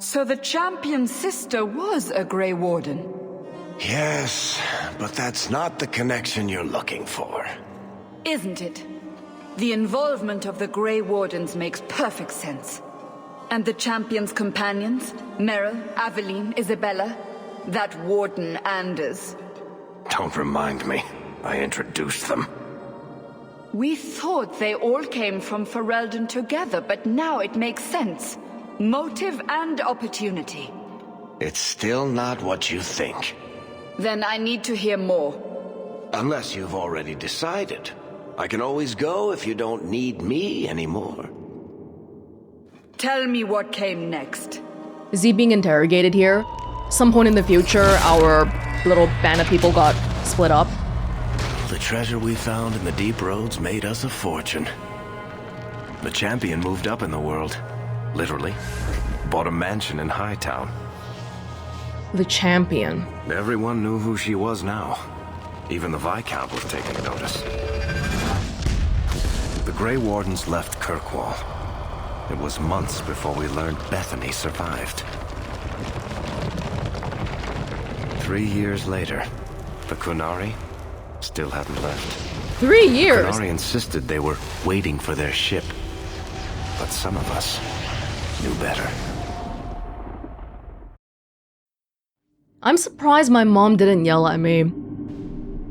So the champion's sister was a Grey Warden? Yes, but that's not the connection you're looking for. Isn't it? The involvement of the Grey Wardens makes perfect sense. And the champion's companions? Merrill, Aveline, Isabella? That Warden Anders? Don't remind me. I introduced them. We thought they all came from Ferelden together, but now it makes sense. Motive and opportunity. It's still not what you think. Then I need to hear more. Unless you've already decided. I can always go if you don't need me anymore. Tell me what came next. Is he being interrogated here? Some point in the future, our little band of people got split up. The treasure we found in the deep roads made us a fortune. The champion moved up in the world. Literally. Bought a mansion in Hightown. The champion. Everyone knew who she was now. Even the Viscount was taking notice. The Grey Wardens left Kirkwall. It was months before we learned Bethany survived. 3 years later, the Qunari still hadn't left. 3 years? Qunari insisted they were waiting for their ship. But some of us knew better. I'm surprised my mom didn't yell at me.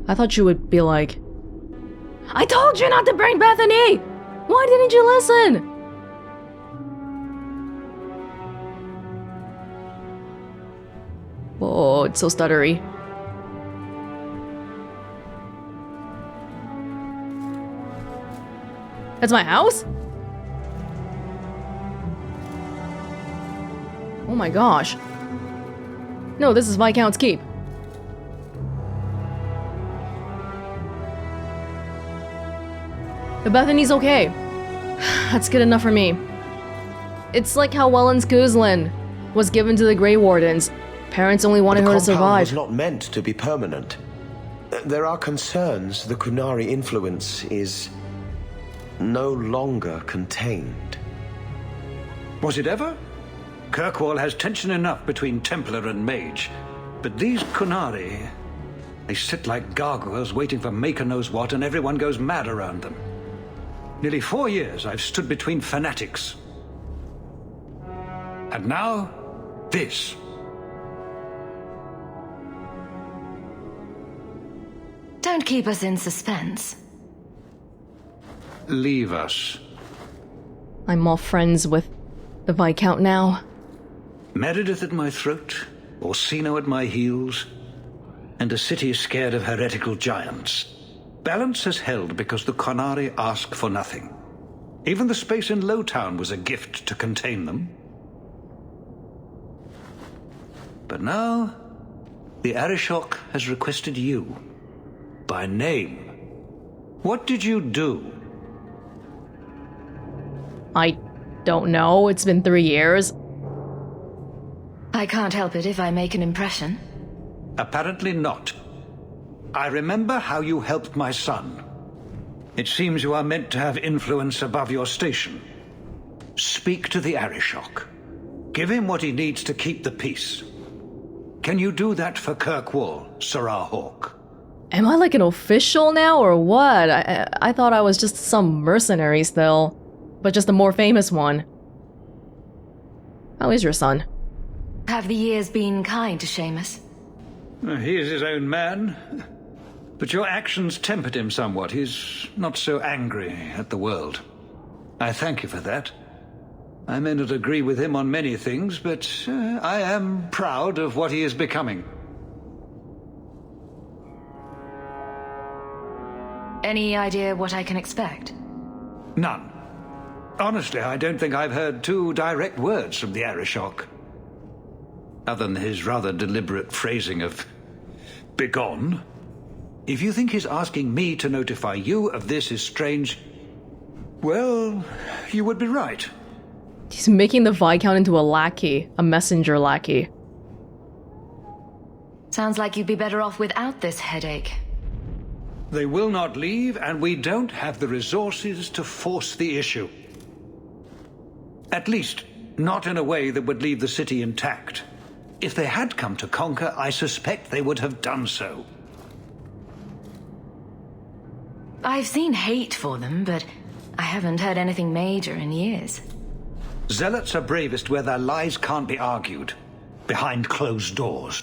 I thought she would be like, I told you not to bring Bethany! Why didn't you listen? Oh, it's so stuttery. That's my house? Oh my gosh. No, this is Viscount's Keep. But Bethany's okay. That's good enough for me. It's like how Welonz was given to the Grey Wardens. Parents only wanted her to survive. The compound was not meant to be permanent. There are concerns the Qunari influence is no longer contained. Was it ever? Kirkwall has tension enough between Templar and Mage. But these Qunari, they sit like gargoyles waiting for Maker knows what, and everyone goes mad around them. Nearly 4 years I've stood between fanatics. And now, this. Don't keep us in suspense. Leave us. I'm all friends with the Viscount now. Meredith at my throat, Orsino at my heels, and a city scared of heretical giants. Balance has held because the Qunari ask for nothing. Even the space in Lowtown was a gift to contain them. But now, the Arishok has requested you. By name. What did you do? I don't know. It's been 3 years. I can't help it if I make an impression. Apparently not. I remember how you helped my son. It seems you are meant to have influence above your station. Speak to the Arishok. Give him what he needs to keep the peace. Can you do that for Kirkwall, Sirrah Hawke? Am I like an official now or what? I thought I was just some mercenary still, but just a more famous one. How is your son? Have the years been kind to Seamus? He is his own man. But your actions tempered him somewhat. He's not so angry at the world. I thank you for that. I may not agree with him on many things, but I am proud of what he is becoming. Any idea what I can expect? None. Honestly, I don't think I've heard 2 direct words from the Arishok. Other than his rather deliberate phrasing of begone. If you think his asking me to notify you of this is strange, well, you would be right. He's making the Viscount into a lackey, a messenger lackey. Sounds like you'd be better off without this headache. They will not leave, and we don't have the resources to force the issue. At least, not in a way that would leave the city intact. If they had come to conquer, I suspect they would have done so. I've seen hate for them, but I haven't heard anything major in years. Zealots are bravest where their lies can't be argued, behind closed doors.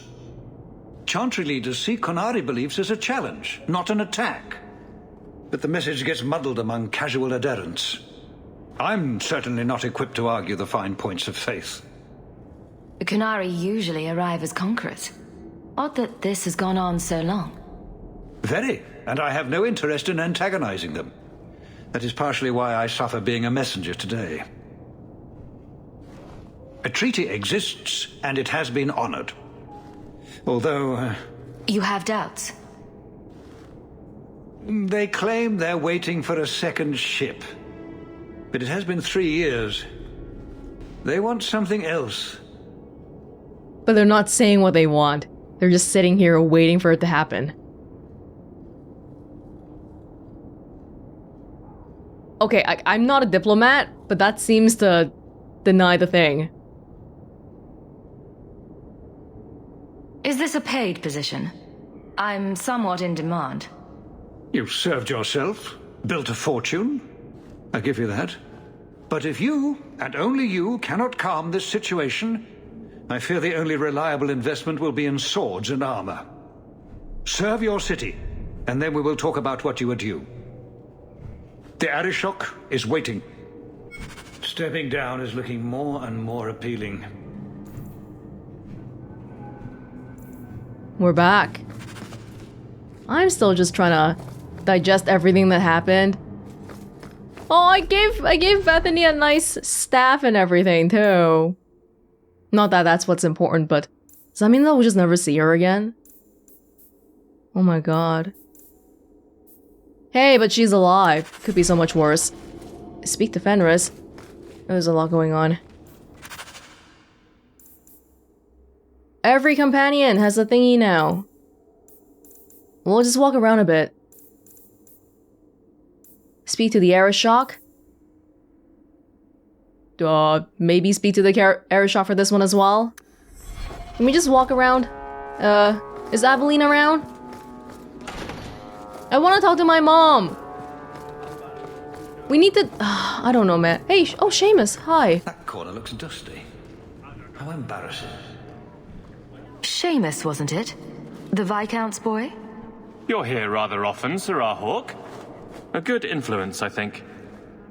Chantry leaders see Qunari beliefs as a challenge, not an attack. But the message gets muddled among casual adherents. I'm certainly not equipped to argue the fine points of faith. The Qunari usually arrive as conquerors. Odd that this has gone on so long. Very, and I have no interest in antagonizing them. That is partially why I suffer being a messenger today. A treaty exists, and it has been honored. Although... You have doubts? They claim they're waiting for a second ship. But it has been 3 years. They want something else. But they're not saying what they want. They're just sitting here waiting for it to happen. Okay, I'm not a diplomat, but that seems to deny the thing. Is this a paid position? I'm somewhat in demand. You've served yourself, built a fortune. I give you that. But if you, and only you, cannot calm this situation, I fear the only reliable investment will be in swords and armor. Serve your city, and then we will talk about what you are due. The Arishok is waiting. Stepping down is looking more and more appealing. We're back. I'm still just trying to digest everything that happened. Oh, I gave Bethany a nice staff and everything too. Not that that's what's important, but does that mean that we'll just never see her again? Oh my god. Hey, but she's alive. Could be so much worse. Speak to Fenris. There's a lot going on. Every companion has a thingy now. We'll just walk around a bit. Speak to the Arishok. Maybe speak to the Arishok for this one as well. Can we just walk around? Is Aveline around? I want to talk to my mom. We need to... I don't know, man. Hey, oh, Seamus, hi. That corner looks dusty. How embarrassing. Seamus, wasn't it? The Viscount's boy? You're here rather often, Sir Hawke. A good influence, I think.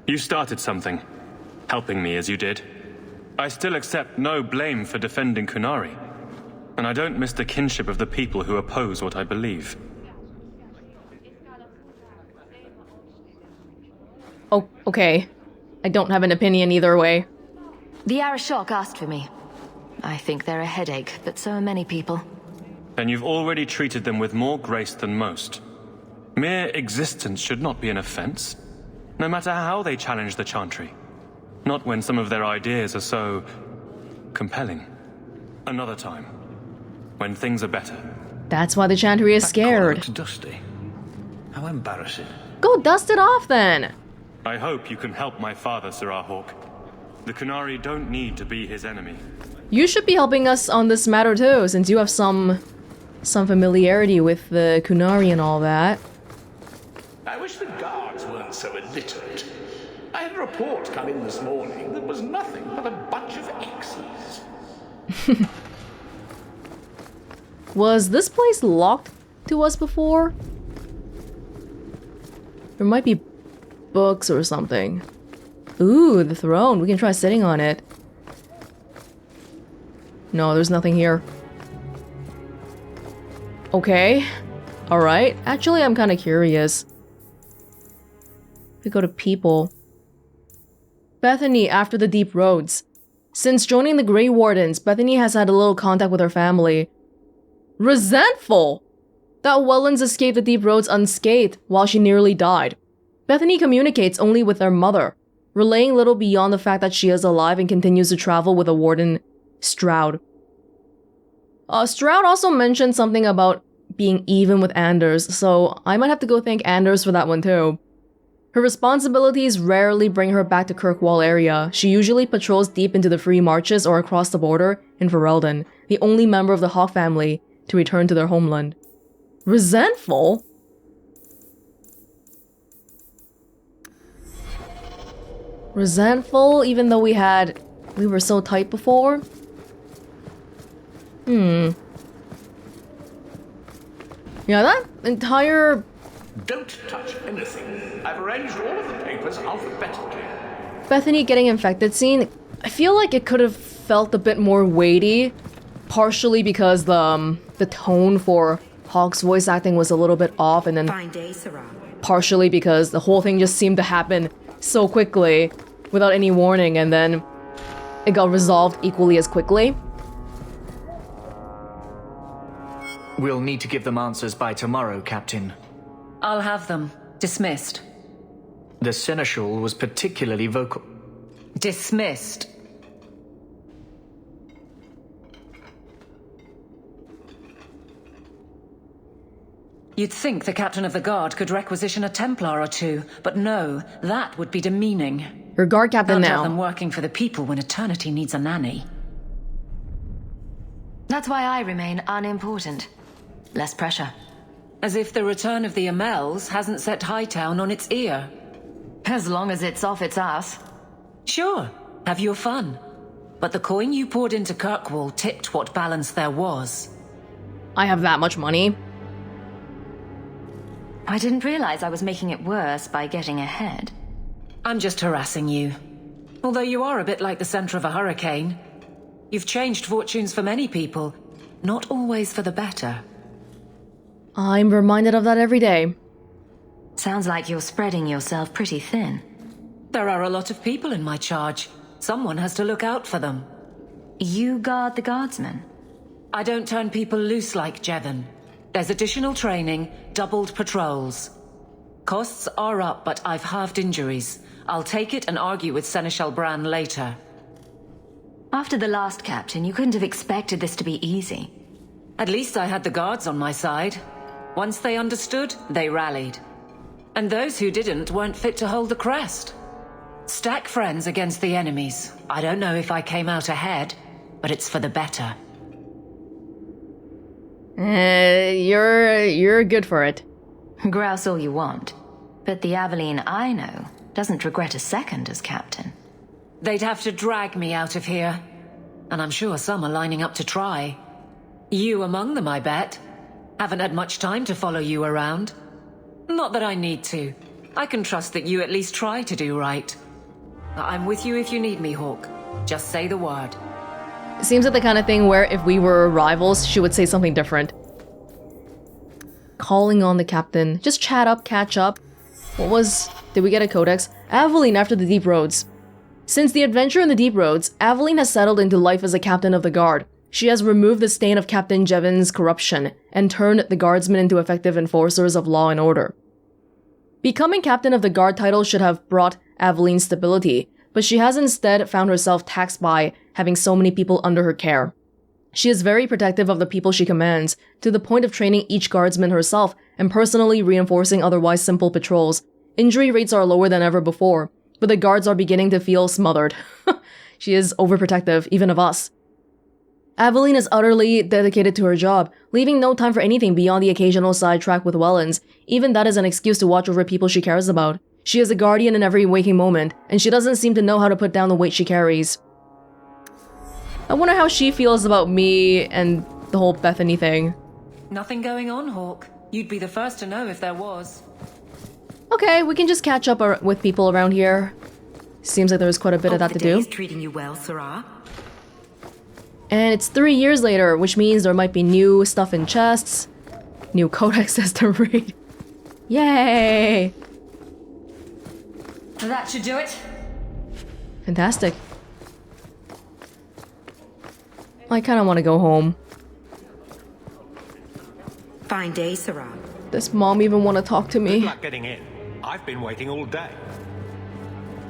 You started something, helping me as you did. I still accept no blame for defending Qunari, and I don't miss the kinship of the people who oppose what I believe. Oh, okay. I don't have an opinion either way. The Arishok asked for me. I think they're a headache, but so are many people. Then you've already treated them with more grace than most. Mere existence should not be an offense, no matter how they challenge the Chantry. Not when some of their ideas are so... compelling. Another time, when things are better. That's why the Chantry is That corner scared. looks dusty. How embarrassing. Go dust it off then! I hope you can help my father, Sir Hawke. The Qunari don't need to be his enemy. You should be helping us on this matter too, since you have some familiarity with the Qunari and all that. I wish the guards weren't so illiterate. I had a report come in this morning that was nothing but a bunch of X's. Was this place locked to us before? There might be books or something. Ooh, the throne. We can try sitting on it. No, there's nothing here. Okay. Alright. Actually, I'm kind of curious. We go to people. Bethany after the Deep Roads. Since joining the Grey Wardens, Bethany has had a little contact with her family. Resentful! That Welonz escaped the Deep Roads unscathed while she nearly died. Bethany communicates only with her mother, relaying little beyond the fact that she is alive and continues to travel with a warden, Stroud. Stroud also mentioned something about being even with Anders, so I might have to go thank Anders for that one too. Her responsibilities rarely bring her back to Kirkwall area. She usually patrols deep into the Free Marches or across the border in Ferelden, the only member of the Hawke family to return to their homeland. Resentful? Resentful even though we were so tight before? Yeah, that entire... Don't touch anything. I've arranged all of the papers alphabetically. Bethany getting infected scene, I feel like it could have felt a bit more weighty, partially because the tone for Hawke's voice acting was a little bit off, and then partially because the whole thing just seemed to happen so quickly without any warning, and then it got resolved equally as quickly. We'll need to give them answers by tomorrow, Captain. I'll have them. Dismissed. The Seneschal was particularly vocal. Dismissed. You'd think the captain of the guard could requisition a Templar or two, but no, that would be demeaning. Your guard captain Can't now. have them working for the people when eternity needs a nanny. That's why I remain unimportant. Less pressure. As if the return of the Amels hasn't set Hightown on its ear. As long as it's off its ass. Sure, have your fun. But the coin you poured into Kirkwall tipped what balance there was. I have that much money. I didn't realize I was making it worse by getting ahead. I'm just harassing you. Although you are a bit like the center of a hurricane. You've changed fortunes for many people, not always for the better. I'm reminded of that every day. Sounds like you're spreading yourself pretty thin. There are a lot of people in my charge. Someone has to look out for them. You guard the guardsmen? I don't turn people loose like Jevon. There's additional training, doubled patrols. Costs are up, but I've halved injuries. I'll take it and argue with Seneschal Bran later. After the last captain, you couldn't have expected this to be easy. At least I had the guards on my side. Once they understood, they rallied. And those who didn't weren't fit to hold the crest. Stack friends against the enemies. I don't know if I came out ahead, but it's for the better. You're good for it. Grouse all you want. But the Aveline I know doesn't regret a second as captain. They'd have to drag me out of here. And I'm sure some are lining up to try. You among them, I bet. Haven't had much time to follow you around. Not that I need to. I can trust that you at least try to do right. I'm with you if you need me, Hawke. Just say the word. Seems like the kind of thing where if we were rivals, she would say something different. Calling on the captain. Just chat up, catch up. Did we get a codex? Aveline after the Deep Roads. Since the adventure in the Deep Roads, Aveline has settled into life as a captain of the guard. She has removed the stain of Captain Jevon's corruption and turned the guardsmen into effective enforcers of law and order. Becoming captain of the guard title should have brought Aveline stability, but she has instead found herself taxed by having so many people under her care. She is very protective of the people she commands, to the point of training each guardsman herself and personally reinforcing otherwise simple patrols. Injury rates are lower than ever before, but the guards are beginning to feel smothered. She is overprotective, even of us. Aveline is utterly dedicated to her job, leaving no time for anything beyond the occasional sidetrack with Welonz. Even that is an excuse to watch over people she cares about. She is a guardian in every waking moment, and she doesn't seem to know how to put down the weight she carries. I wonder how she feels about me and the whole Bethany thing. Nothing going on, Hawke. You'd be the first to know if there was. Okay, we can just catch up with people around here. Seems like there's quite a bit of that to do. Treating you well, Sirrah. And it's 3 years later, which means there might be new stuff in chests, new codexes to read. Yay! That should do it. Fantastic. I kind of want to go home. Fine day, Sirrah. Does Mom even want to talk to me? Good luck getting in. I've been waiting all day.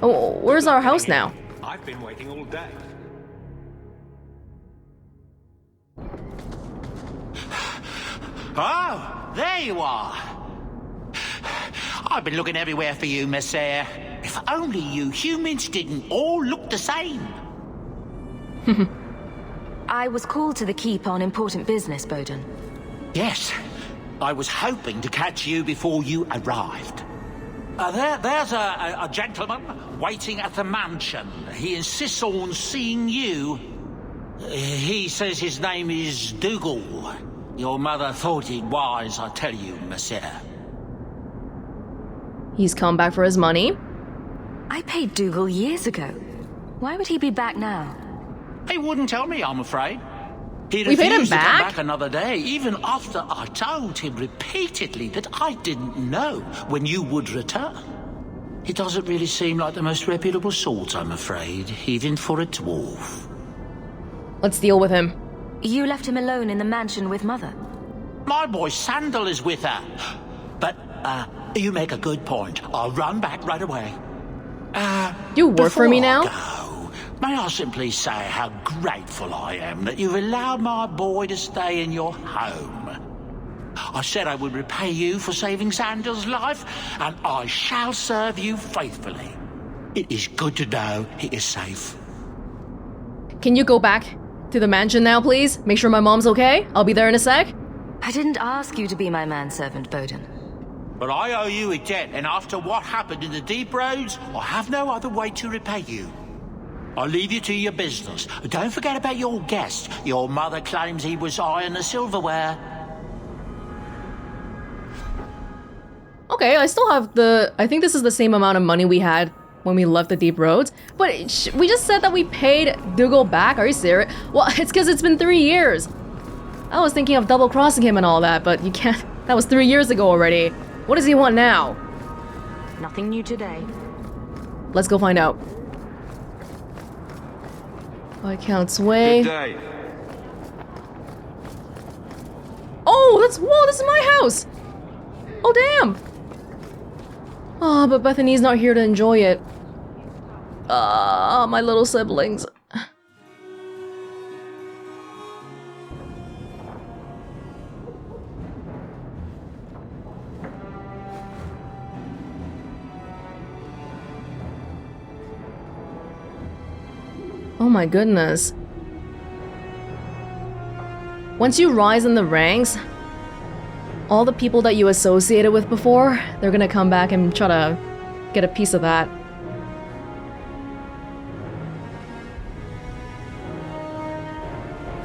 Oh, where's our house now? I've been waiting all day. Oh, there you are. I've been looking everywhere for you, Messiah. If only you humans didn't all look the same. I was called to the keep on important business, Bowden. Yes, I was hoping to catch you before you arrived. There's a gentleman waiting at the mansion. He insists on seeing you. He says his name is Dougal. Your mother thought it wise, I tell you, Messiah. He's come back for his money. I paid Dougal years ago. Why would he be back now? He wouldn't tell me, I'm afraid. He We paid him refused to come back? back another day, even after I told him repeatedly that I didn't know when you would return. He doesn't really seem like the most reputable sort, I'm afraid, even for a dwarf. Let's deal with him. You left him alone in the mansion with Mother? My boy Sandal is with her. But, you make a good point. I'll run back right away. You work for me now? May I simply say how grateful I am that you've allowed my boy to stay in your home. I said I would repay you for saving Sandal's life, and I shall serve you faithfully. It is good to know he is safe. Can you go back to the mansion now, please? Make sure my mom's okay? I'll be there in a sec. I didn't ask you to be my manservant, Bowden. But I owe you a debt, and after what happened in the deep roads, I have no other way to repay you. I'll leave you to your business. Don't forget about your guest. Your mother claims he was eyeing the silverware. Okay, I still have the... I think this is the same amount of money we had when we left the deep roads. But we just said that we paid Dougal back. Are you serious? Well, it's because it's been 3 years. I was thinking of double-crossing him and all that, but you can't... That was 3 years ago already. What does he want now? Nothing new today. Let's go find out. Viscount's Way. Good day. Oh, whoa, this is my house! Oh, damn! Oh, but Bethany's not here to enjoy it. Ah, my little siblings. Oh my goodness. Once you rise in the ranks, all the people that you associated with before, they're gonna come back and try to get a piece of that.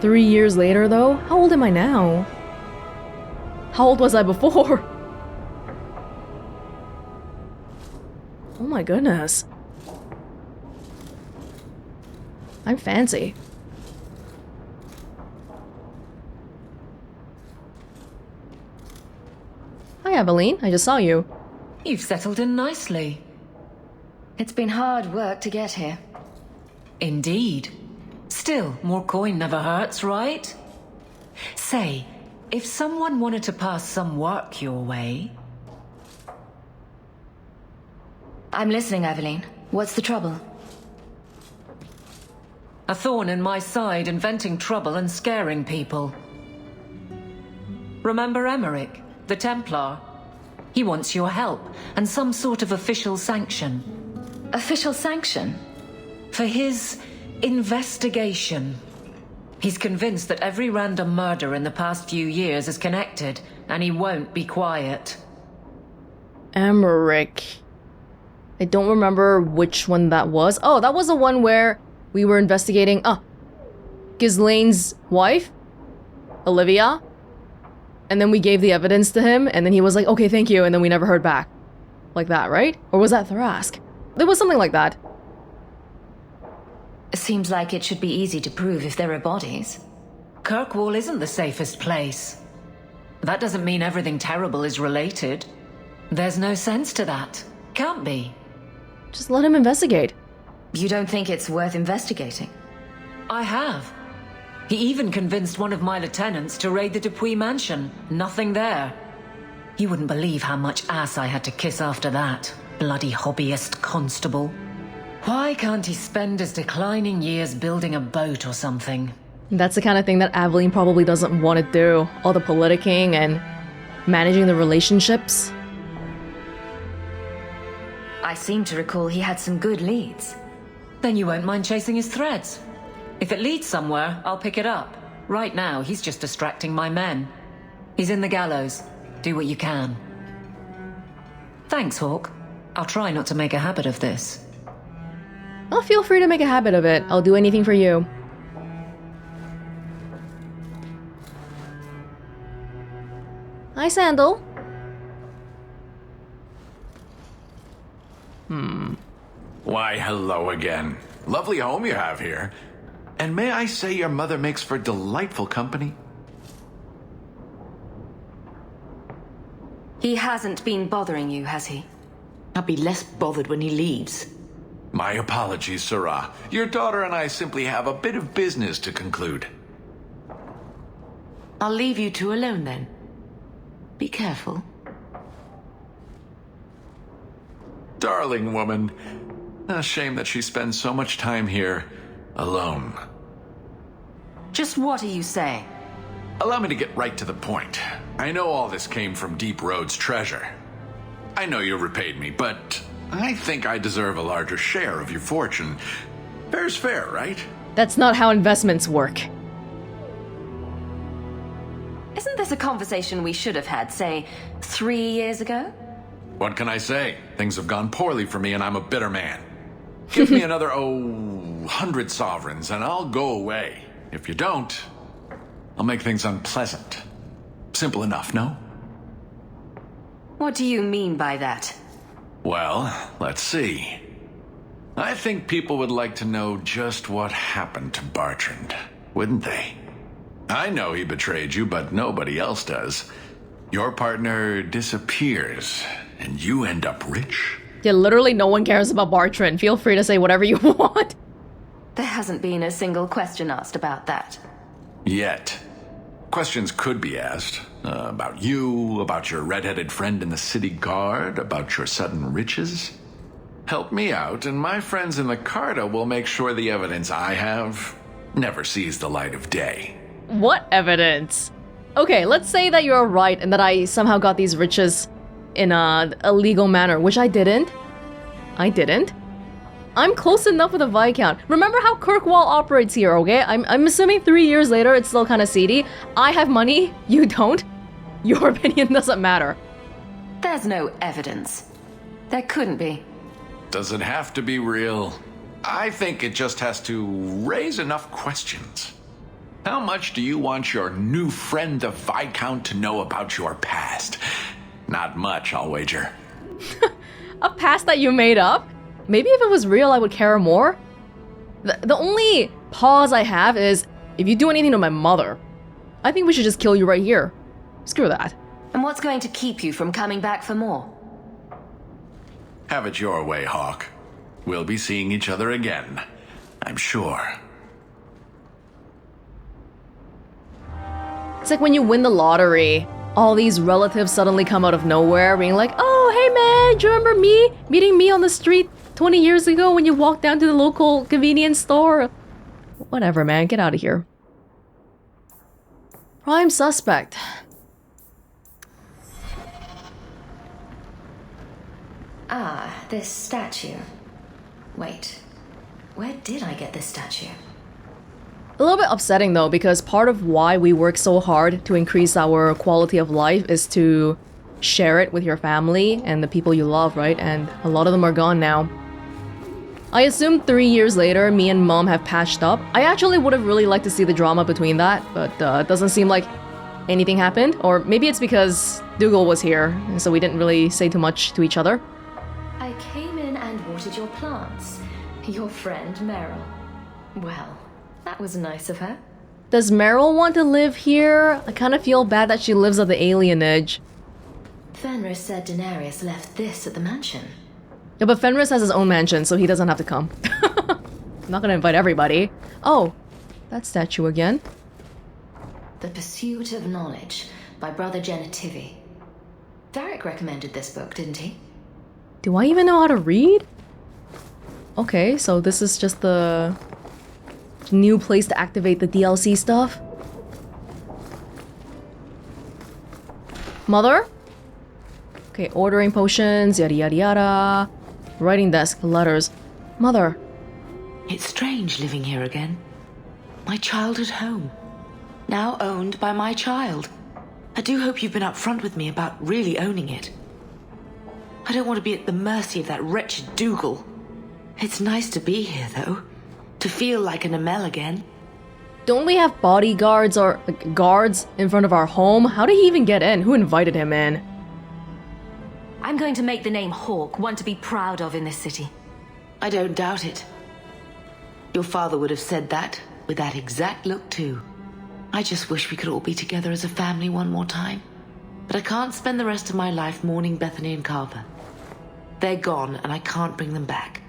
Three years later, though? How old am I now? How old was I before? Oh my goodness. I'm fancy. Hi, Aveline. I just saw you. You've settled in nicely. It's been hard work to get here. Indeed. Still, more coin never hurts, right? Say, if someone wanted to pass some work your way... I'm listening, Aveline. What's the trouble? A thorn in my side, inventing trouble and scaring people. Remember Emmerich, the Templar? He wants your help, and some sort of official sanction. Official sanction? For his investigation. He's convinced that every random murder in the past few years is connected, and he won't be quiet. Emmerich. I don't remember which one that was. Oh, that was the one where we were investigating, Ghislaine's wife? Olivia? And then we gave the evidence to him, and then he was like, okay, thank you, and then we never heard back. Like that, right? Or was that Thrask? There was something like that. Seems like it should be easy to prove if there are bodies. Kirkwall isn't the safest place. That doesn't mean everything terrible is related. There's no sense to that. Can't be. Just let him investigate. You don't think it's worth investigating? I have. He even convinced one of my lieutenants to raid the Dupuis mansion. Nothing there. You wouldn't believe how much ass I had to kiss after that. Bloody hobbyist constable. Why can't he spend his declining years building a boat or something? That's the kind of thing that Aveline probably doesn't want to do. All the politicking and managing the relationships. I seem to recall he had some good leads. Then you won't mind chasing his threads. If it leads somewhere, I'll pick it up. Right now, he's just distracting my men. He's in the gallows. Do what you can. Thanks, Hawke. I'll try not to make a habit of this. Oh, feel free to make a habit of it. I'll do anything for you. Hi, Sandal. Why, hello again. Lovely home you have here. And may I say your mother makes for delightful company? He hasn't been bothering you, has he? I'll be less bothered when he leaves. My apologies, Sarah. Your daughter and I simply have a bit of business to conclude. I'll leave you two alone then. Be careful. Darling woman. A shame that she spends so much time here alone. Just what are you saying? Allow me to get right to the point. I know all this came from Deep Road's treasure. I know you repaid me, but I think I deserve a larger share of your fortune. Fair's fair, right? That's not how investments work. Isn't this a conversation we should have had, say, 3 years ago? What can I say? Things have gone poorly for me and I'm a bitter man. Give me another, 100 sovereigns and I'll go away. If you don't, I'll make things unpleasant. Simple enough, no? What do you mean by that? Well, let's see. I think people would like to know just what happened to Bartrand, wouldn't they? I know he betrayed you, but nobody else does. Your partner disappears, and you end up rich. Yeah, literally no one cares about Bartrand. Feel free to say whatever you want. There hasn't been a single question asked about that. Yet. Questions could be asked. About you, about your red-headed friend in the city guard, about your sudden riches. Help me out, and my friends in the Carta will make sure the evidence I have never sees the light of day. What evidence? Okay, let's say that you're right and that I somehow got these riches in a legal manner, which I didn't. I'm close enough with a Viscount. Remember how Kirkwall operates here, okay? I'm assuming 3 years later it's still kind of seedy. I have money, you don't. Your opinion doesn't matter. There's no evidence. There couldn't be. Does it have to be real? I think it just has to raise enough questions. How much do you want your new friend the Viscount to know about your past? Not much, I'll wager. A past that you made up? Maybe if it was real, I would care more. The only pause I have is, if you do anything to my mother, I think we should just kill you right here. Screw that. And what's going to keep you from coming back for more? Have it your way, Hawke. We'll be seeing each other again, I'm sure. It's like when you win the lottery, all these relatives suddenly come out of nowhere being like, oh, hey man, do you remember me? Meeting me on the street 20 years ago when you walked down to the local convenience store? Whatever, man, get out of here. Prime suspect. Ah, this statue. Wait, where did I get this statue? A little bit upsetting though, because part of why we work so hard to increase our quality of life is to share it with your family and the people you love, right? And a lot of them are gone now. I assume 3 years later, me and Mom have patched up. I actually would have really liked to see the drama between that, but it doesn't seem like anything happened. Or maybe it's because Dougal was here, and so we didn't really say too much to each other. I came in and watered your plants. Your friend Meryl. Well, that was nice of her. Does Meryl want to live here? I kind of feel bad that she lives at the alienage. Fenris said Daenerys left this at the mansion. Yeah, but Fenris has his own mansion, so he doesn't have to come. I'm not gonna invite everybody. Oh, that statue again. The Pursuit of Knowledge by Brother Genitivi. Varric recommended this book, didn't he? Do I even know how to read? Okay, so this is just the new place to activate the DLC stuff. Mother? Okay, ordering potions, yada yada yada. Writing desk, letters. Mother. It's strange living here again. My childhood home. Now owned by my child. I do hope you've been upfront with me about really owning it. I don't want to be at the mercy of that wretched Dougal. It's nice to be here, though. To feel like an Amel again. Don't we have bodyguards or guards in front of our home? How did he even get in? Who invited him in? I'm going to make the name Hawke one to be proud of in this city. I don't doubt it. Your father would have said that, with that exact look too. I just wish we could all be together as a family one more time. But I can't spend the rest of my life mourning Bethany and Carver. They're gone and I can't bring them back.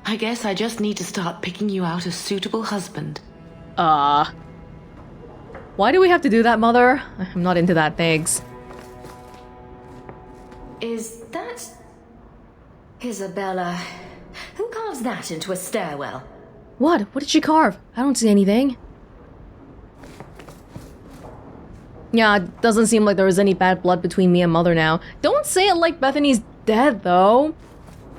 I guess I just need to start picking you out a suitable husband. Why do we have to do that, Mother? I'm not into that, thanks. Is that... Isabella? Who carves that into a stairwell? What? What did she carve? I don't see anything. Yeah, it doesn't seem like there was any bad blood between me and Mother now. Don't say it like Bethany's dead, though.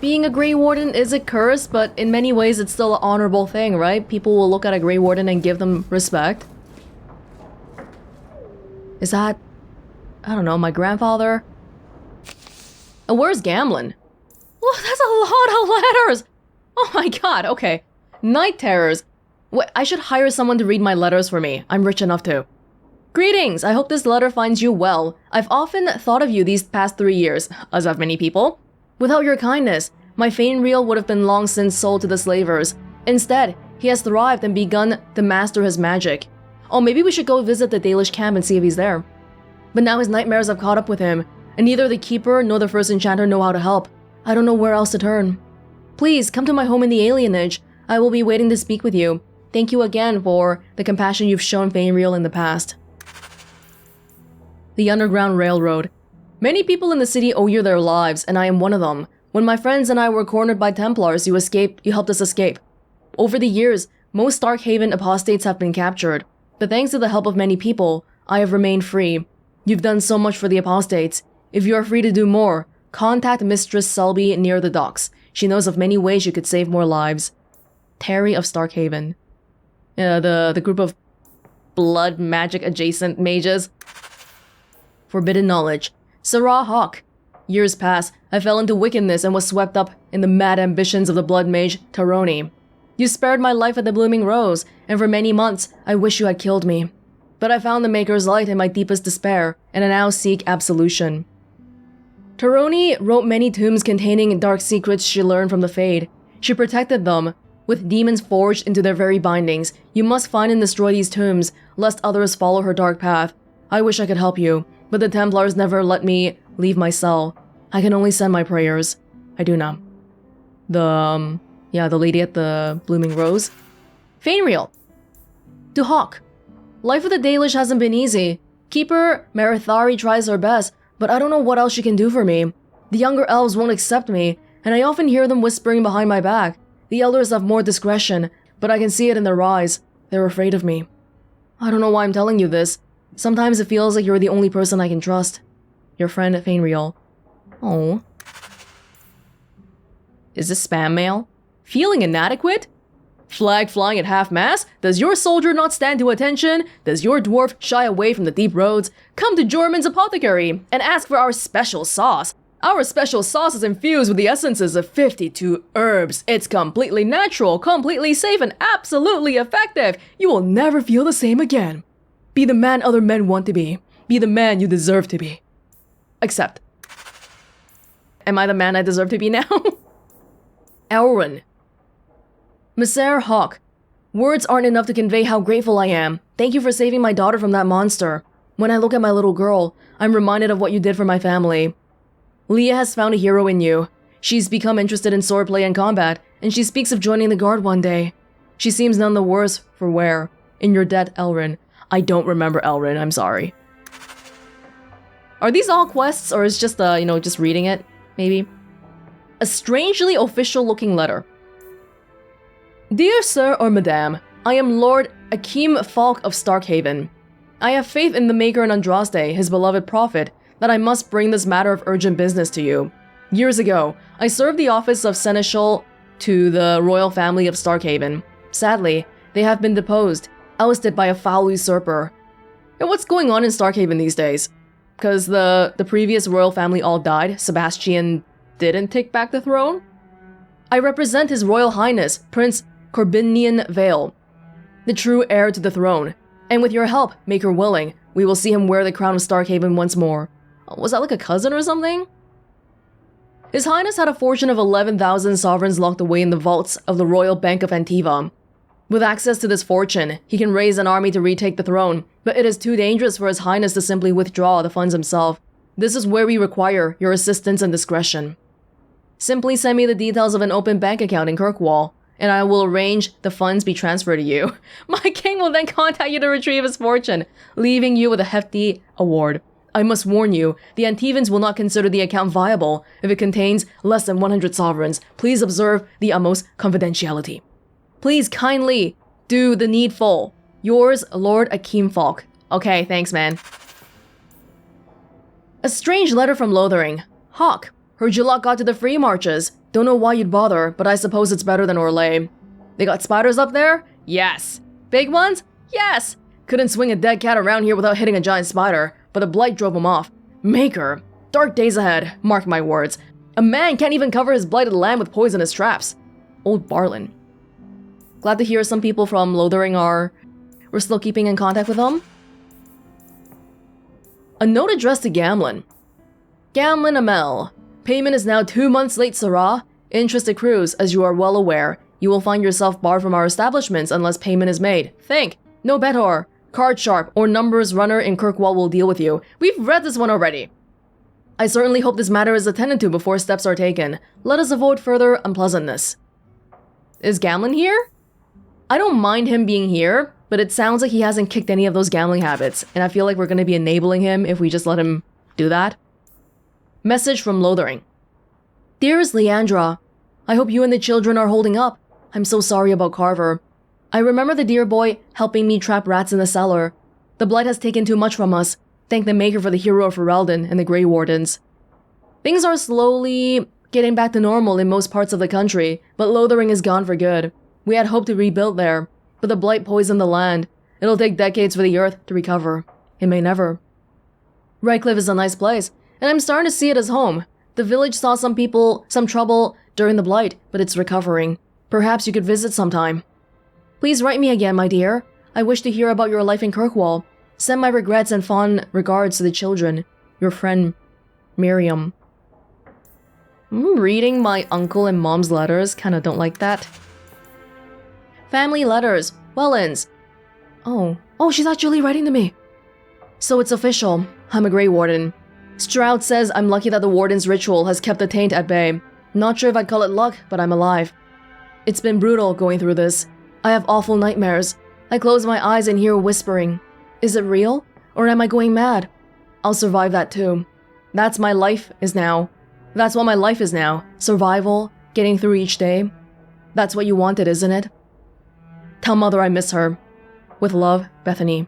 Being a Grey Warden is a curse, but in many ways it's still an honorable thing, right? People will look at a Grey Warden and give them respect. Is that... I don't know, my grandfather? Where's Gamlin? Oh, that's a lot of letters! Oh my god, okay. Night Terrors. Wait, I should hire someone to read my letters for me. I'm rich enough to. Greetings, I hope this letter finds you well. I've often thought of you these past 3 years, as have many people. Without your kindness, my Fenris would have been long since sold to the slavers. Instead, he has thrived and begun to master his magic. Oh, maybe we should go visit the Dalish camp and see if he's there. But now his nightmares have caught up with him, and neither the Keeper nor the First Enchanter know how to help. I don't know where else to turn. Please, come to my home in the Alienage. I will be waiting to speak with you. Thank you again for the compassion you've shown Fenris in the past. The Underground Railroad. Many people in the city owe you their lives, and I am one of them. When my friends and I were cornered by Templars, you helped us escape. Over the years, most Starkhaven apostates have been captured, but thanks to the help of many people, I have remained free. You've done so much for the apostates. If you are free to do more, contact Mistress Selby near the docks. She knows of many ways you could save more lives. Terry of Starkhaven. The group of blood magic adjacent mages. Forbidden knowledge. Sarah Hawke. Years pass, I fell into wickedness and was swept up in the mad ambitions of the blood mage, Taroni. You spared my life at the Blooming Rose, and for many months, I wish you had killed me. But I found the Maker's Light in my deepest despair, and I now seek absolution. Taroni wrote many tombs containing dark secrets she learned from the Fade. She protected them, with demons forged into their very bindings. You must find and destroy these tombs, lest others follow her dark path. I wish I could help you, but the Templars never let me leave my cell. I can only send my prayers. I do now. The lady at the Blooming Rose. Fenris. To Hawke. Life with the Dalish hasn't been easy. Keeper Marithari tries her best, but I don't know what else she can do for me. The younger elves won't accept me, and I often hear them whispering behind my back. The elders have more discretion, but I can see it in their eyes. They're afraid of me. I don't know why I'm telling you this. Sometimes it feels like you're the only person I can trust. Your friend, Fenris. Oh. Is this spam mail? Feeling inadequate? Flag flying at half-mast? Does your soldier not stand to attention? Does your dwarf shy away from the deep roads? Come to Jorman's Apothecary and ask for our special sauce. Our special sauce is infused with the essences of 52 herbs. It's completely natural, completely safe, and absolutely effective. You will never feel the same again. Be the man other men want to be. Be the man you deserve to be. Except. Am I the man I deserve to be now? Elrin. Messer Hawke. Words aren't enough to convey how grateful I am. Thank you for saving my daughter from that monster. When I look at my little girl, I'm reminded of what you did for my family. Leah has found a hero in you. She's become interested in swordplay and combat, and she speaks of joining the guard one day. She seems none the worse for wear. In your debt, Elrin. I don't remember Elrin, I'm sorry. Are these all quests, or is just, just reading it? Maybe? A strangely official-looking letter. Dear Sir or Madame, I am Lord Akeem Falk of Starkhaven. I have faith in the Maker and Andraste, his beloved prophet, that I must bring this matter of urgent business to you. Years ago, I served the office of seneschal to the royal family of Starkhaven. Sadly, they have been deposed, ousted by a foul usurper. And what's going on in Starkhaven these days? Because the previous royal family all died, Sebastian didn't take back the throne? I represent His Royal Highness, Prince Corbinian Vale, the true heir to the throne. And with your help, Maker willing, we will see him wear the crown of Starkhaven once more. Was that like a cousin or something? His Highness had a fortune of 11,000 sovereigns locked away in the vaults of the Royal Bank of Antiva. With access to this fortune, he can raise an army to retake the throne, but it is too dangerous for His Highness to simply withdraw the funds himself. This is where we require your assistance and discretion. Simply send me the details of an open bank account in Kirkwall, and I will arrange the funds be transferred to you. My king will then contact you to retrieve his fortune, leaving you with a hefty award. I must warn you, the Antivans will not consider the account viable if it contains less than 100 sovereigns. Please observe the utmost confidentiality. Please kindly do the needful. Yours, Lord Akeem Falk. Okay, thanks, man. A strange letter from Lothering. Hawke, heard your lot got to the free marches. Don't know why you'd bother, but I suppose it's better than Orlais. They got spiders up there? Yes. Big ones? Yes. Couldn't swing a dead cat around here without hitting a giant spider, but the blight drove him off. Maker. Dark days ahead, mark my words. A man can't even cover his blighted land with poisonous traps. Old Barlin. Glad to hear some people from Lothering we're still keeping in contact with them. A note addressed to Gamlin. Gamlin Amel. Payment is now 2 months late, Sarah. Interest accrues, as you are well aware. You will find yourself barred from our establishments unless payment is made. Think. No Betor, Card Sharp, or Numbers Runner in Kirkwall will deal with you. We've read this one already. I certainly hope this matter is attended to before steps are taken. Let us avoid further unpleasantness. Is Gamlin here? I don't mind him being here, but it sounds like he hasn't kicked any of those gambling habits, and I feel like we're going to be enabling him if we just let him do that. Message from Lothering. Dearest Leandra, I hope you and the children are holding up. I'm so sorry about Carver. I remember the dear boy helping me trap rats in the cellar. The blight has taken too much from us. Thank the Maker for the hero of Ferelden and the Grey Wardens. Things are slowly getting back to normal in most parts of the country, but Lothering is gone for good. We had hoped to rebuild there, but the blight poisoned the land. It'll take decades for the earth to recover. It may never. Redcliffe is a nice place, and I'm starting to see it as home. The village saw some trouble during the blight, but it's recovering. Perhaps you could visit sometime. Please write me again, my dear. I wish to hear about your life in Kirkwall. Send my regrets and fond regards to the children. Your friend, Miriam. Reading my uncle and mom's letters, kinda don't like that. Family letters. Welonz. Oh, she's actually writing to me. So it's official. I'm a Grey Warden. Stroud says I'm lucky that the Warden's ritual has kept the taint at bay. Not sure if I'd call it luck, but I'm alive. It's been brutal going through this. I have awful nightmares. I close my eyes and hear whispering. Is it real? Or am I going mad? I'll survive that too. That's what my life is now. Survival, getting through each day. That's what you wanted, isn't it? Tell Mother I miss her. With love, Bethany.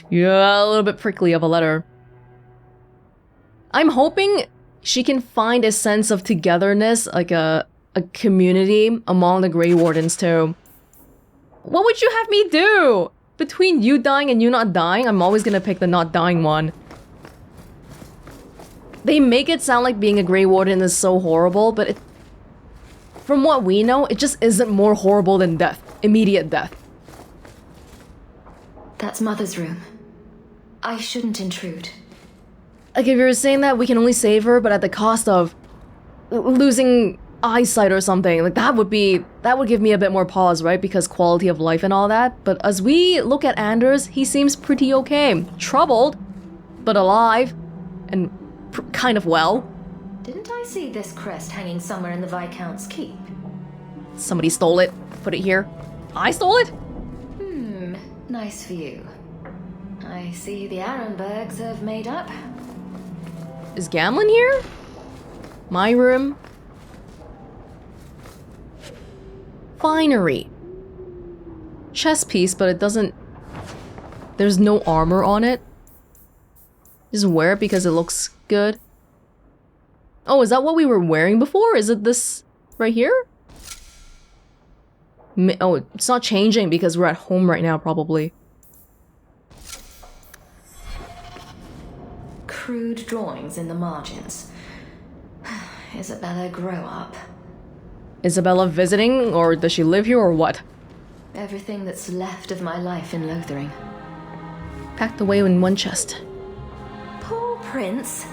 Yeah, a little bit prickly of a letter. I'm hoping she can find a sense of togetherness, like a community among the Grey Wardens too. What would you have me do? Between you dying and you not dying, I'm always gonna pick the not dying one. They make it sound like being a Grey Warden is so horrible, but from what we know, it just isn't more horrible than death. Immediate death. That's Mother's room. I shouldn't intrude. Like, if you're saying that we can only save her, but at the cost of losing eyesight or something, like that would give me a bit more pause, right? Because quality of life and all that. But as we look at Anders, he seems pretty okay. Troubled, but alive, and kind of well. Didn't I see this crest hanging somewhere in the Viscount's keep? Somebody stole it. Put it here. I stole it? Nice view. I see the Arenbergs have made up. Is Gamlin here? My room. Finery. Chess piece, but it doesn't... There's no armor on it. Just wear it because it looks good. Oh, is that what we were wearing before? Is it this right here? Oh, it's not changing because we're at home right now, probably. Crude drawings in the margins. Isabella, grow up. Isabella visiting, or does she live here, or what? Everything that's left of my life in Lothering. Packed away in one chest. Poor Prince.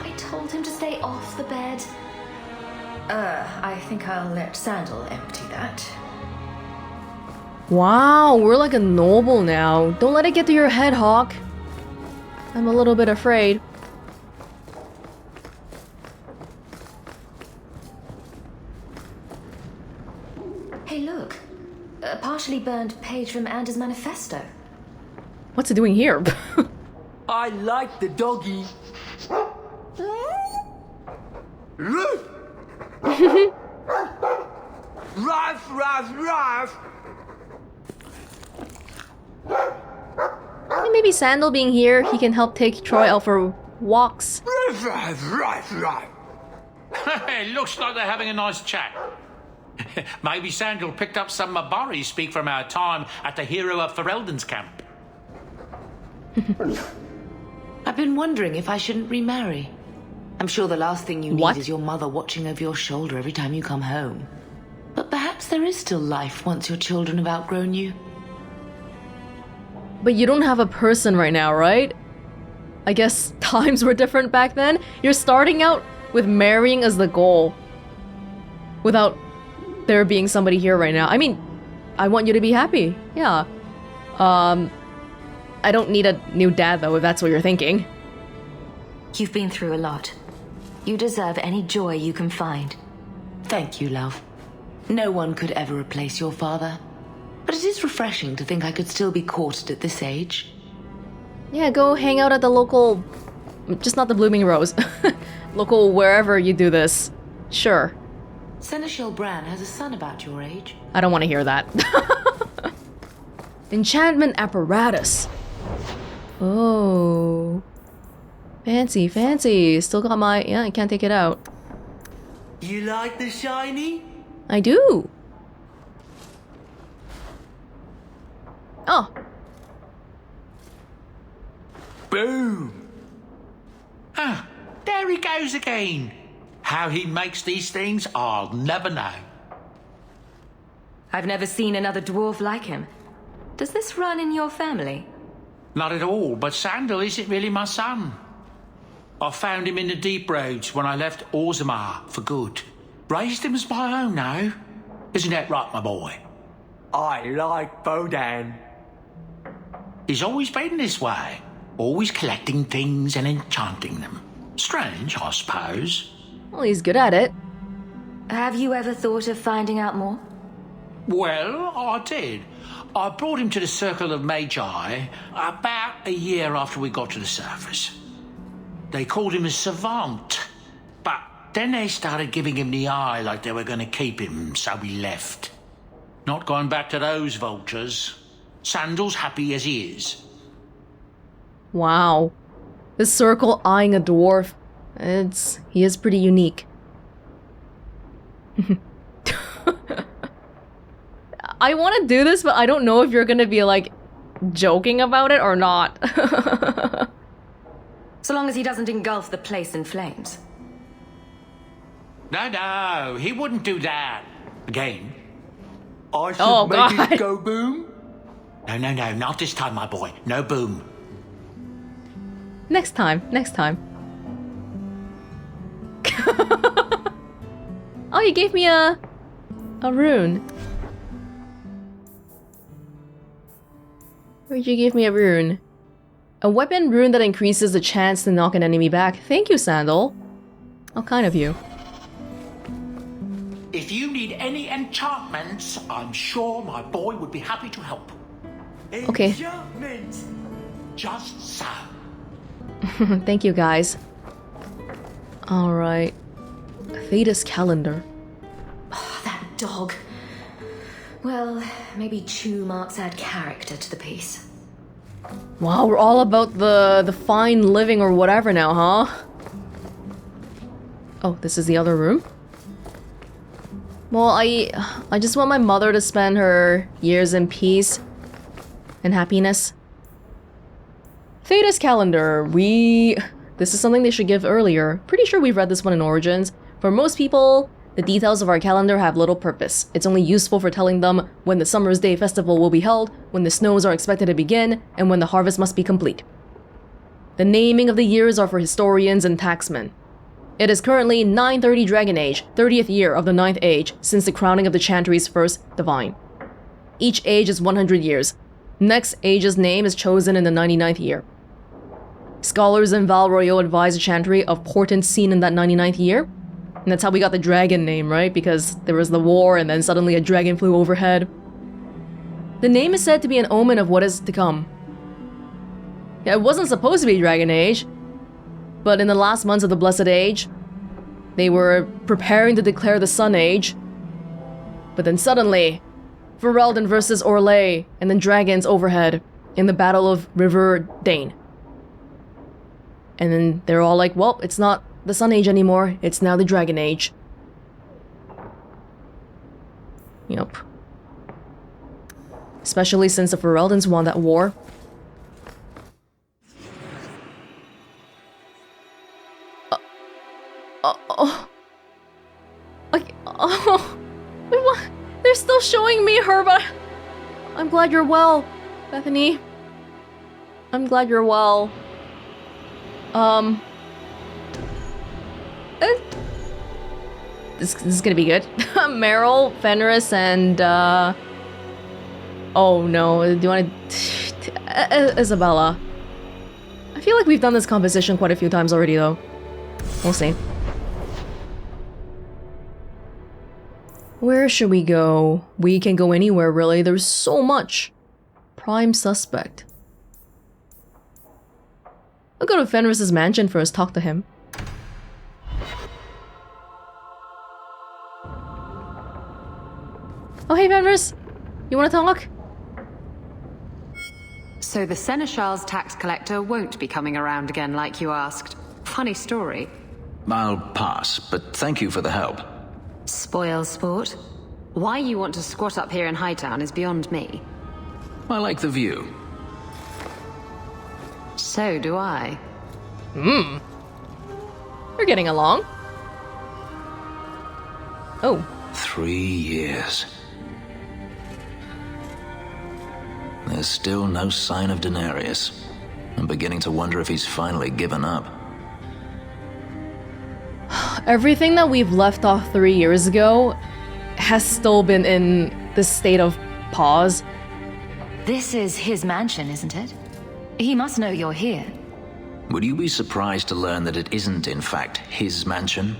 I told him to stay off the bed. I think I'll let Sandal empty that. Wow, we're like a noble now. Don't let it get to your head, Hawke. I'm a little bit afraid. Hey, look. A partially burned page from Anders' manifesto. What's it doing here? I like the doggy. Ruff, ruff, ruff. Maybe Sandal being here, he can help take Troy out for walks. Ruff, ruff, ruff, ruff. It looks like they're having a nice chat. Maybe Sandal picked up some Mabari speak from our time at the hero of Ferelden's camp. I've been wondering if I shouldn't remarry. I'm sure the last thing you need is your mother watching over your shoulder every time you come home. But perhaps there is still life once your children have outgrown you. But you don't have a person right now, right? I guess times were different back then. You're starting out with marrying as the goal. Without there being somebody here right now. I mean, I want you to be happy. Yeah. I don't need a new dad though, if that's what you're thinking. You've been through a lot. You deserve any joy you can find. Thank you, love. No one could ever replace your father. But it is refreshing to think I could still be courted at this age. Yeah, go hang out at the local... just not the Blooming Rose. Local wherever you do this. Sure. Seneschal Bran has a son about your age. I don't want to hear that. Enchantment apparatus. Oh. Fancy, fancy. Still got my... yeah, I can't take it out. You like the shiny? I do. Oh. Boom. Ah, there he goes again. How he makes these things, I'll never know. I've never seen another dwarf like him. Does this run in your family? Not at all, but Sandal isn't really my son. I found him in the deep roads when I left Orzammar for good. Raised him as my own now. Isn't that right, my boy? I like Bodan. He's always been this way. Always collecting things and enchanting them. Strange, I suppose. Well, he's good at it. Have you ever thought of finding out more? Well, I did. I brought him to the Circle of Magi about a year after we got to the surface. They called him a savant, but then they started giving him the eye like they were going to keep him, so we left. Not going back to those vultures. Sandal's happy as he is. Wow. The circle eyeing a dwarf. He is pretty unique. I want to do this, but I don't know if you're gonna be like joking about it or not. So long as he doesn't engulf the place in flames. No, he wouldn't do that. Again. I should make it go boom? No, not this time, my boy. No boom. Next time. Oh, you gave me a rune. Where'd you give me a rune? A weapon rune that increases the chance to knock an enemy back. Thank you, Sandal. How kind of you. If you need any enchantments, I'm sure my boy would be happy to help. Okay. Enchantment. Just so. Thank you, guys. Alright. Thetis calendar. Oh, that dog. Well, maybe chew marks add character to the piece. Wow, we're all about the fine living or whatever now, huh? Oh, this is the other room? Well, I just want my mother to spend her years in peace and happiness. Thetis calendar. This is something they should give earlier. Pretty sure we've read this one in Origins. For most people, the details of our calendar have little purpose. It's only useful for telling them when the Summer's Day festival will be held, when the snows are expected to begin, and when the harvest must be complete. The naming of the years are for historians and taxmen. It is currently 930 Dragon Age, 30th year of the 9th age since the crowning of the Chantry's first divine. Each age is 100 years. Next age's name is chosen in the 99th year. Scholars in Val Royeaux advise the Chantry of portents seen in that 99th year. And that's how we got the dragon name, right? Because there was the war and then suddenly a dragon flew overhead. The name is said to be an omen of what is to come. Yeah, it wasn't supposed to be Dragon Age, but in the last months of the Blessed Age, they were preparing to declare the Sun Age. But then suddenly, Ferelden versus Orlais, and then dragons overhead in the Battle of River Dane. And then they're all like, well, it's not the Sun Age anymore, it's now the Dragon Age. Yep. Especially since the Fereldens won that war. Wait, what? They're still showing me her, but I'm glad you're well, Bethany. I'm glad you're well. This is gonna be good. Meryl, Fenris, and oh no, do you want to... Isabella. I feel like we've done this composition quite a few times already, though. We'll see. Where should we go? We can go anywhere, really. There's so much. Prime suspect. I'll go to Fenris's mansion first, talk to him. Oh, hey, Fenris. You want to talk? So the Seneschal's tax collector won't be coming around again like you asked. Funny story. I'll pass, but thank you for the help. Spoil sport. Why you want to squat up here in Hightown is beyond me. I like the view. So do I. We're getting along. Oh. 3 years. There's still no sign of Daenerys. I'm beginning to wonder if he's finally given up. Everything that we've left off 3 years ago has still been in this state of pause. This is his mansion, isn't it? He must know you're here. Would you be surprised to learn that it isn't, in fact, his mansion?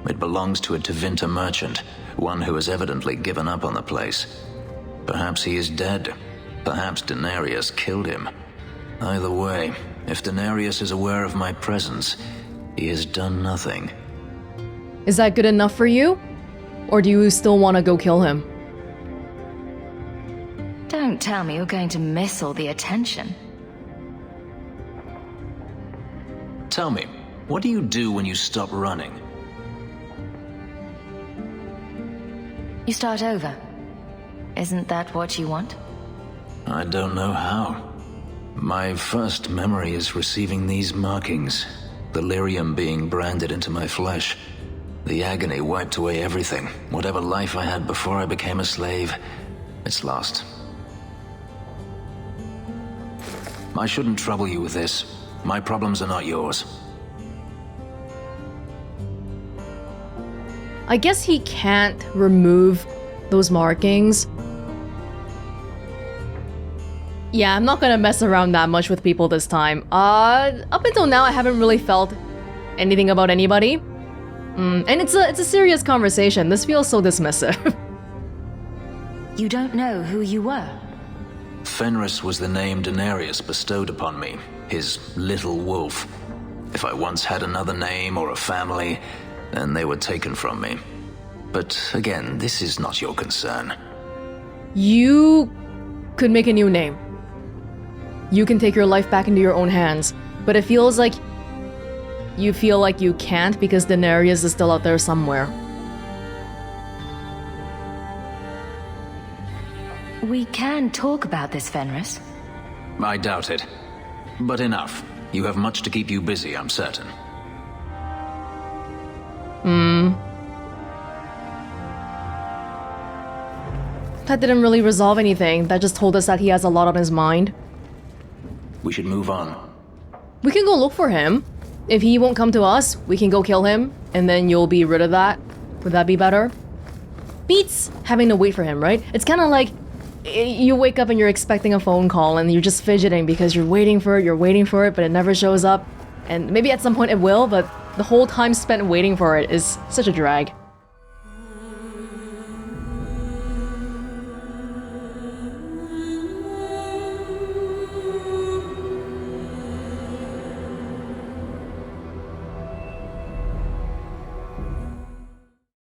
It belongs to a Tevinter merchant, one who has evidently given up on the place. Perhaps he is dead. Perhaps Daenerys killed him. Either way, if Daenerys is aware of my presence, he has done nothing. Is that good enough for you? Or do you still want to go kill him? Don't tell me you're going to miss all the attention. Tell me, what do you do when you stop running? You start over. Isn't that what you want? I don't know how. My first memory is receiving these markings, the lyrium being branded into my flesh. The agony wiped away everything. Whatever life I had before I became a slave, it's lost. I shouldn't trouble you with this. My problems are not yours. I guess he can't remove those markings. Yeah, I'm not gonna mess around that much with people this time. Up until now, I haven't really felt anything about anybody. And it's a serious conversation. This feels so dismissive. You don't know who you were? Fenris was the name Daenerys bestowed upon me, his little wolf. If I once had another name or a family, then they were taken from me. But again, this is not your concern. You could make a new name. You can take your life back into your own hands. But it feels like you feel like you can't because Daenerys is still out there somewhere. We can talk about this, Fenris. I doubt it. But enough. You have much to keep you busy, I'm certain. That didn't really resolve anything. That just told us that he has a lot on his mind. We should move on. We can go look for him. If he won't come to us, we can go kill him, and then you'll be rid of that. Would that be better? Beats having to wait for him, right? It's kind of like you wake up and you're expecting a phone call and you're just fidgeting because you're waiting for it, but it never shows up. And maybe at some point it will, but the whole time spent waiting for it is such a drag.